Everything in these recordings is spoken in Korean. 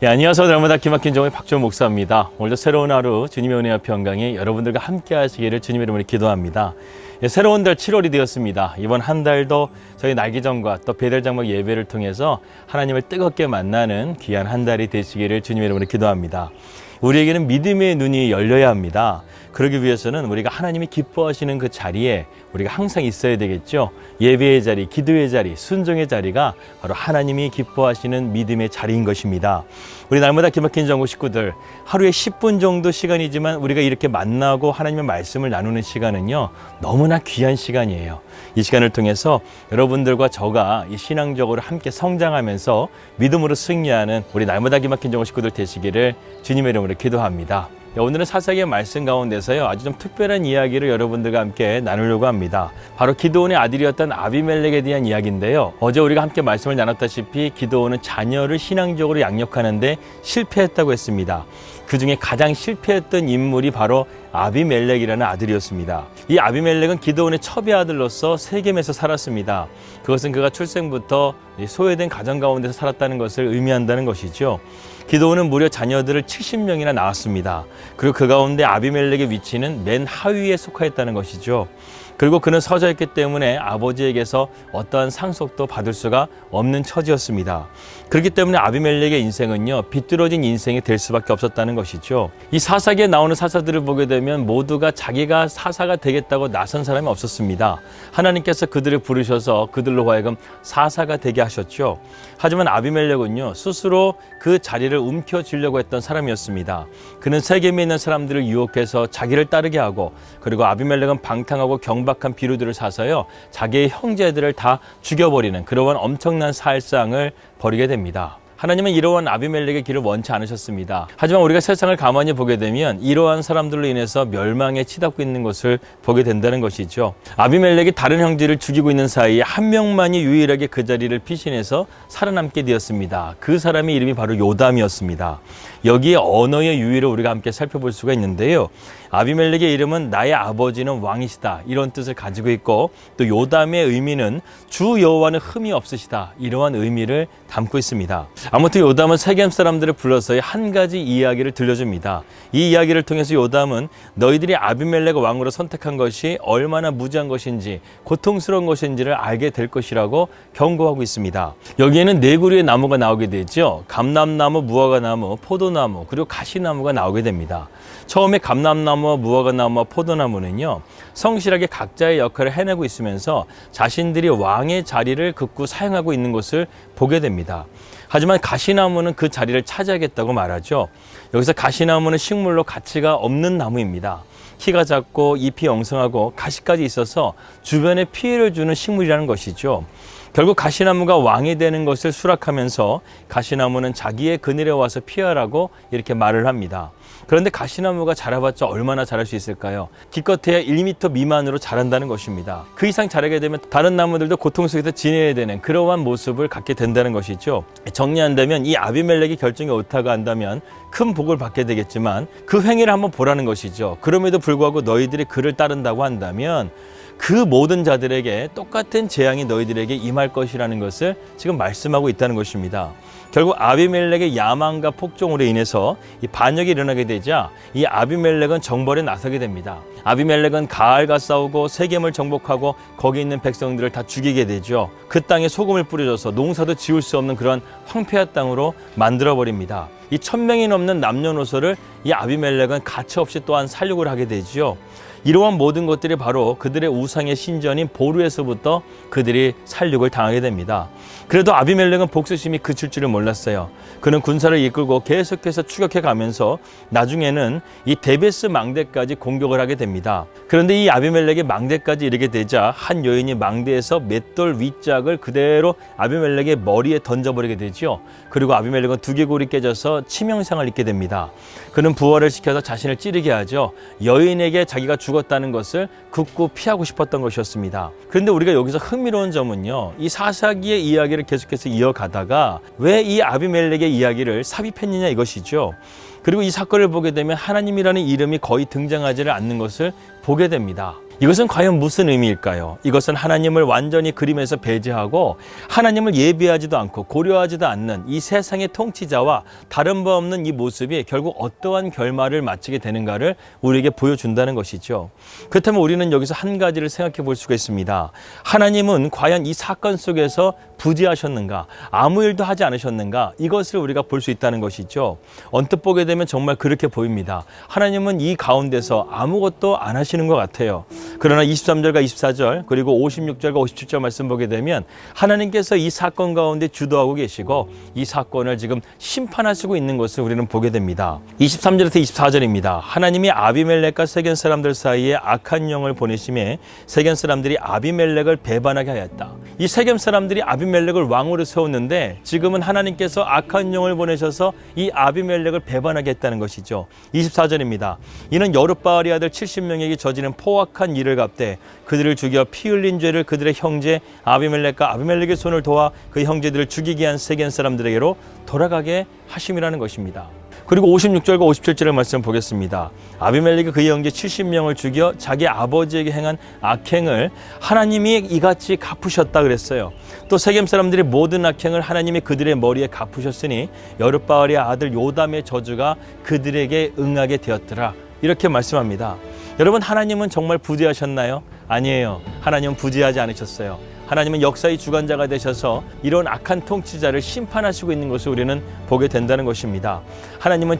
안녕하세요. 날마다 기막힌 종의 박주원 목사입니다. 오늘도 새로운 하루 주님의 은혜와 평강이 여러분들과 함께 하시기를 주님의 이름으로 기도합니다. 새로운 달 7월이 되었습니다. 이번 한 달도 저희 날기점과 또 배달장막 예배를 통해서 하나님을 뜨겁게 만나는 귀한 한 달이 되시기를 주님의 이름으로 기도합니다. 우리에게는 믿음의 눈이 열려야 합니다. 그러기 위해서는 우리가 하나님이 기뻐하시는 그 자리에 우리가 항상 있어야 되겠죠. 예배의 자리, 기도의 자리, 순종의 자리가 바로 하나님이 기뻐하시는 믿음의 자리인 것입니다. 우리 날마다 기막힌 전국 식구들, 하루에 10분 정도 시간이지만 우리가 이렇게 만나고 하나님의 말씀을 나누는 시간은요, 너무나 귀한 시간이에요. 이 시간을 통해서 여러분들과 저가 이 신앙적으로 함께 성장하면서 믿음으로 승리하는 우리 날마다 기막힌 전국 식구들 되시기를 주님의 이름으로 기도합니다. 오늘은 사사기의 말씀 가운데서요, 아주 좀 특별한 이야기를 여러분들과 함께 나누려고 합니다. 바로 기드온의 아들이었던 아비멜렉에 대한 이야기인데요. 어제 우리가 함께 말씀을 나눴다시피 기드온은 자녀를 신앙적으로 양육하는데 실패했다고 했습니다. 그 중에 가장 실패했던 인물이 바로 아비멜렉이라는 아들이었습니다. 이 아비멜렉은 기드온의 첩의 아들로서 세겜에서 살았습니다. 그것은 그가 출생부터 소외된 가정 가운데서 살았다는 것을 의미한다는 것이죠. 기드온은 무려 자녀들을 70명이나 낳았습니다. 그리고 그 가운데 아비멜렉의 위치는 맨 하위에 속하였다는 것이죠. 그리고 그는 서자였기 때문에 아버지에게서 어떠한 상속도 받을 수가 없는 처지였습니다. 그렇기 때문에 아비멜렉의 인생은요, 비뚤어진 인생이 될 수밖에 없었다는 것이죠. 이 사사기에 나오는 사사들을 보게 되면 모두가 자기가 사사가 되겠다고 나선 사람이 없었습니다. 하나님께서 그들을 부르셔서 그들로 하여금 사사가 되게 하셨죠. 하지만 아비멜렉은요, 스스로 그 자리를 움켜쥐려고 했던 사람이었습니다. 그는 세겜에 있는 사람들을 유혹해서 자기를 따르게 하고, 그리고 아비멜렉은 방탕하고 경박한 비루들을 사서요, 자기의 형제들을 다 죽여버리는 그러한 엄청난 살상을 벌이게 됩니다. 하나님은 이러한 아비멜렉의 길을 원치 않으셨습니다. 하지만 우리가 세상을 가만히 보게 되면 이러한 사람들로 인해서 멸망에 치닫고 있는 것을 보게 된다는 것이죠. 아비멜렉이 다른 형제를 죽이고 있는 사이에 한 명만이 유일하게 그 자리를 피신해서 살아남게 되었습니다. 그 사람의 이름이 바로 요담이었습니다. 여기에 언어의 유의를 우리가 함께 살펴볼 수가 있는데요. 아비멜렉의 이름은 나의 아버지는 왕이시다, 이런 뜻을 가지고 있고, 또 요담의 의미는 주 여호와는 흠이 없으시다, 이러한 의미를 담고 있습니다. 아무튼 요담은 세겜 사람들을 불러서 한 가지 이야기를 들려줍니다. 이 이야기를 통해서 요담은 너희들이 아비멜렉 왕으로 선택한 것이 얼마나 무지한 것인지, 고통스러운 것인지를 알게 될 것이라고 경고하고 있습니다. 여기에는 네 그루의 나무가 나오게 되죠. 감람나무, 무화과나무, 포도나무, 그리고 가시나무가 나오게 됩니다. 처음에 감람나무와 무화과나무와 포도나무는요, 성실하게 각자의 역할을 해내고 있으면서 자신들이 왕의 자리를 극구 사용하고 있는 것을 보게 됩니다. 하지만 가시나무는 그 자리를 차지하겠다고 말하죠. 여기서 가시나무는 식물로 가치가 없는 나무입니다. 키가 작고 잎이 엉성하고 가시까지 있어서 주변에 피해를 주는 식물이라는 것이죠. 결국 가시나무가 왕이 되는 것을 수락하면서 가시나무는 자기의 그늘에 와서 피하라고 이렇게 말을 합니다. 그런데 가시나무가 자라봤자 얼마나 자랄 수 있을까요? 기껏해야 1m 미만으로 자란다는 것입니다. 그 이상 자라게 되면 다른 나무들도 고통 속에서 지내야 되는 그러한 모습을 갖게 된다는 것이죠. 정리한다면 이 아비멜렉이 결정이 옳다고 한다면 큰 복을 받게 되겠지만 그 행위를 한번 보라는 것이죠. 그럼에도 불구하고 너희들이 그를 따른다고 한다면 그 모든 자들에게 똑같은 재앙이 너희들에게 임할 것이라는 것을 지금 말씀하고 있다는 것입니다. 결국 아비멜렉의 야망과 폭정으로 인해서 이 반역이 일어나게 되자 이 아비멜렉은 정벌에 나서게 됩니다. 아비멜렉은 가알과 싸우고 세겜을 정복하고 거기 있는 백성들을 다 죽이게 되죠. 그 땅에 소금을 뿌려줘서 농사도 지을 수 없는 그런 황폐한 땅으로 만들어버립니다. 이 1000명이 넘는 남녀노소를 이 아비멜렉은 가차없이 또한 살육을 하게 되죠. 이러한 모든 것들이 바로 그들의 우상의 신전인 보루에서부터 그들이 살육을 당하게 됩니다. 그래도 아비멜렉은 복수심이 그칠 줄을 몰랐어요. 그는 군사를 이끌고 계속해서 추격해 가면서 나중에는 이 데베스 망대까지 공격을 하게 됩니다. 그런데 이 아비멜렉의 망대까지 이르게 되자 한 여인이 망대에서 맷돌 윗짝을 그대로 아비멜렉의 머리에 던져버리게 되죠. 그리고 아비멜렉은 두개골이 깨져서 치명상을 입게 됩니다. 그는 부활을 시켜서 자신을 찌르게 하죠. 여인에게 자기가 죽었다는 것을 극구 피하고 싶었던 것이었습니다. 그런데 우리가 여기서 흥미로운 점은요, 이 사사기의 이야기를 계속해서 이어가다가 왜 이 아비멜렉의 이야기를 삽입했느냐 이것이죠. 그리고 이 사건을 보게 되면 하나님이라는 이름이 거의 등장하지를 않는 것을 보게 됩니다. 이것은 과연 무슨 의미일까요? 이것은 하나님을 완전히 그림에서 배제하고 하나님을 예비하지도 않고 고려하지도 않는 이 세상의 통치자와 다른 바 없는 이 모습이 결국 어떠한 결말을 맞추게 되는가를 우리에게 보여준다는 것이죠. 그렇다면 우리는 여기서 한 가지를 생각해 볼 수가 있습니다. 하나님은 과연 이 사건 속에서 부재하셨는가, 아무 일도 하지 않으셨는가, 이것을 우리가 볼 수 있다는 것이죠. 언뜻 보게 되면 정말 그렇게 보입니다. 하나님은 이 가운데서 아무것도 안 하시는 것 같아요. 그러나 23절과 24절 그리고 56절과 57절 말씀 보게 되면 하나님께서 이 사건 가운데 주도하고 계시고 이 사건을 지금 심판하시고 있는 것을 우리는 보게 됩니다. 23절에서 24절입니다. 하나님이 아비멜렉과 세겜 사람들 사이에 악한 영을 보내심에 세겜 사람들이 아비멜렉을 배반하게 하였다. 이 세겜 사람들이 아비멜렉을 왕으로 세웠는데 지금은 하나님께서 악한 영을 보내셔서 이 아비멜렉을 배반하게 했다는 것이죠. 24절입니다. 이는 여룻바알의 아들 70명에게 저지른 포악한 일을 갚되 그들을 죽여 피 흘린 죄를 그들의 형제 아비멜렉과 아비멜렉의 손을 도와 그 형제들을 죽이게 한 세겜 사람들에게로 돌아가게 하심이라는 것입니다. 그리고 56절과 57절의 말씀 보겠습니다. 아비멜렉이 그의 형제 70명을 죽여 자기 아버지에게 행한 악행을 하나님이 이같이 갚으셨다 그랬어요. 또 세겜 사람들의 모든 악행을 하나님이 그들의 머리에 갚으셨으니 여룻바알의 아들 요담의 저주가 그들에게 응하게 되었더라. 이렇게 말씀합니다. 여러분, 하나님은 정말 부재하셨나요? 아니에요. 하나님은 부재하지 않으셨어요. 하나님은 역사의 주관자가 되셔서 이런 악한 통치자를 심판하시고 있는 것을 우리는 보게 된다는 것입니다. 하나님은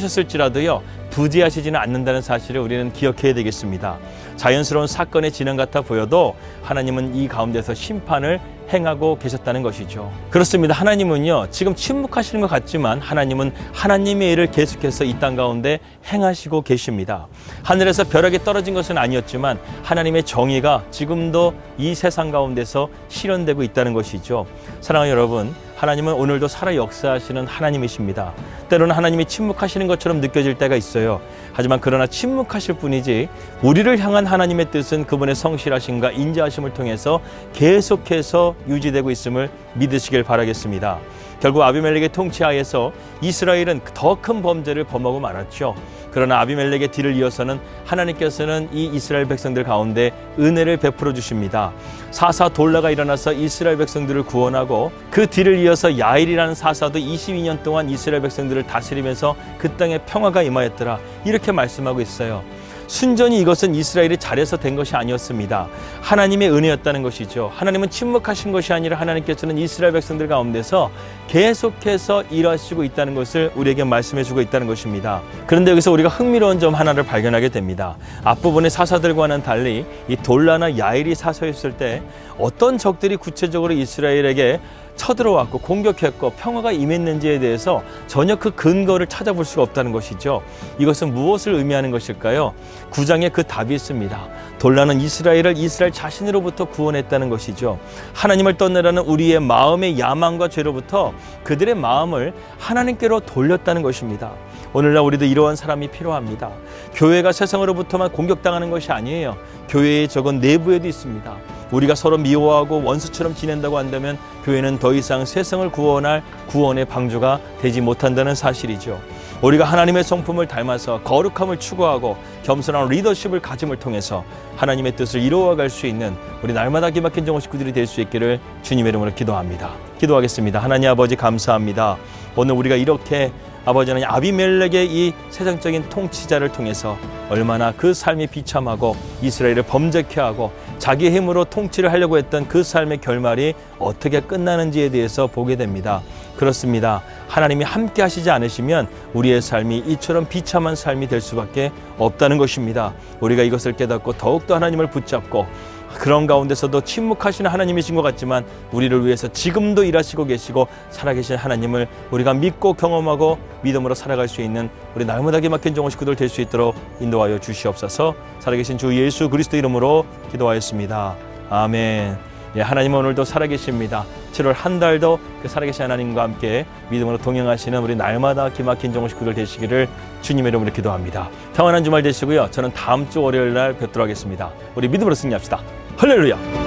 침묵하셨을지라도요, 부재하시지는 않는다는 사실을 우리는 기억해야 되겠습니다. 자연스러운 사건의 진행 같아 보여도 하나님은 이 가운데서 심판을 행하고 계셨다는 것이죠. 그렇습니다. 하나님은요, 지금 침묵하시는 것 같지만 하나님은 하나님의 일을 계속해서 이 땅 가운데 행하시고 계십니다. 하늘에서 벼락이 떨어진 것은 아니었지만 하나님의 정의가 지금도 이 세상 가운데서 실현되고 있다는 것이죠. 사랑하는 여러분, 하나님은 오늘도 살아 역사하시는 하나님이십니다. 때로는 하나님이 침묵하시는 것처럼 느껴질 때가 있어요. 하지만 그러나 침묵하실 뿐이지 우리를 향한 하나님의 뜻은 그분의 성실하심과 인자하심을 통해서 계속해서 유지되고 있음을 믿으시길 바라겠습니다. 결국 아비멜렉의 통치하에서 이스라엘은 더 큰 범죄를 범하고 말았죠. 그러나 아비멜렉의 뒤를 이어서는 하나님께서는 이 이스라엘 백성들 가운데 은혜를 베풀어 주십니다. 사사 돌라가 일어나서 이스라엘 백성들을 구원하고 그 뒤를 이어서 야일이라는 사사도 22년 동안 이스라엘 백성들을 다스리면서 그 땅에 평화가 임하였더라. 이렇게 말씀하고 있어요. 순전히 이것은 이스라엘이 잘해서 된 것이 아니었습니다. 하나님의 은혜였다는 것이죠. 하나님은 침묵하신 것이 아니라 하나님께서는 이스라엘 백성들 가운데서 계속해서 일하시고 있다는 것을 우리에게 말씀해주고 있다는 것입니다. 그런데 여기서 우리가 흥미로운 점 하나를 발견하게 됩니다. 앞부분의 사사들과는 달리 이 돌라나 야일이 사서였을 때 어떤 적들이 구체적으로 이스라엘에게 쳐들어왔고 공격했고 평화가 임했는지에 대해서 전혀 그 근거를 찾아볼 수가 없다는 것이죠. 이것은 무엇을 의미하는 것일까요? 9장에 그 답이 있습니다. 돌라는 이스라엘을 이스라엘 자신으로부터 구원했다는 것이죠. 하나님을 떠나라는 우리의 마음의 야망과 죄로부터 그들의 마음을 하나님께로 돌렸다는 것입니다. 오늘날 우리도 이러한 사람이 필요합니다. 교회가 세상으로부터만 공격당하는 것이 아니에요. 교회의 적은 내부에도 있습니다. 우리가 서로 미워하고 원수처럼 지낸다고 한다면 교회는 더 이상 세상을 구원할 구원의 방주가 되지 못한다는 사실이죠. 우리가 하나님의 성품을 닮아서 거룩함을 추구하고 겸손한 리더십을 가짐을 통해서 하나님의 뜻을 이루어갈 수 있는 우리 날마다 기막힌 정오 식구들이 될 수 있기를 주님의 이름으로 기도합니다. 기도하겠습니다. 하나님 아버지 감사합니다. 오늘 우리가 이렇게 아버지 하나님 아비멜렉의 이 세상적인 통치자를 통해서 얼마나 그 삶이 비참하고 이스라엘을 범죄케 하고 자기 힘으로 통치를 하려고 했던 그 삶의 결말이 어떻게 끝나는지에 대해서 보게 됩니다. 그렇습니다. 하나님이 함께 하시지 않으시면 우리의 삶이 이처럼 비참한 삶이 될 수밖에 없다는 것입니다. 우리가 이것을 깨닫고 더욱더 하나님을 붙잡고 그런 가운데서도 침묵하시는 하나님이신 것 같지만 우리를 위해서 지금도 일하시고 계시고 살아계신 하나님을 우리가 믿고 경험하고 믿음으로 살아갈 수 있는 우리 날마다 기막힌 정오 식구들 될 수 있도록 인도하여 주시옵소서. 살아계신 주 예수 그리스도 이름으로 기도하였습니다. 아멘. 예, 하나님은 오늘도 살아계십니다. 7월 한 달도 그 살아계신 하나님과 함께 믿음으로 동행하시는 우리 날마다 기막힌 정오 식구들 되시기를 주님의 이름으로 기도합니다. 평안한 주말 되시고요. 저는 다음 주 월요일 날 뵙도록 하겠습니다. 우리 믿음으로 승리합시다. 할렐루야.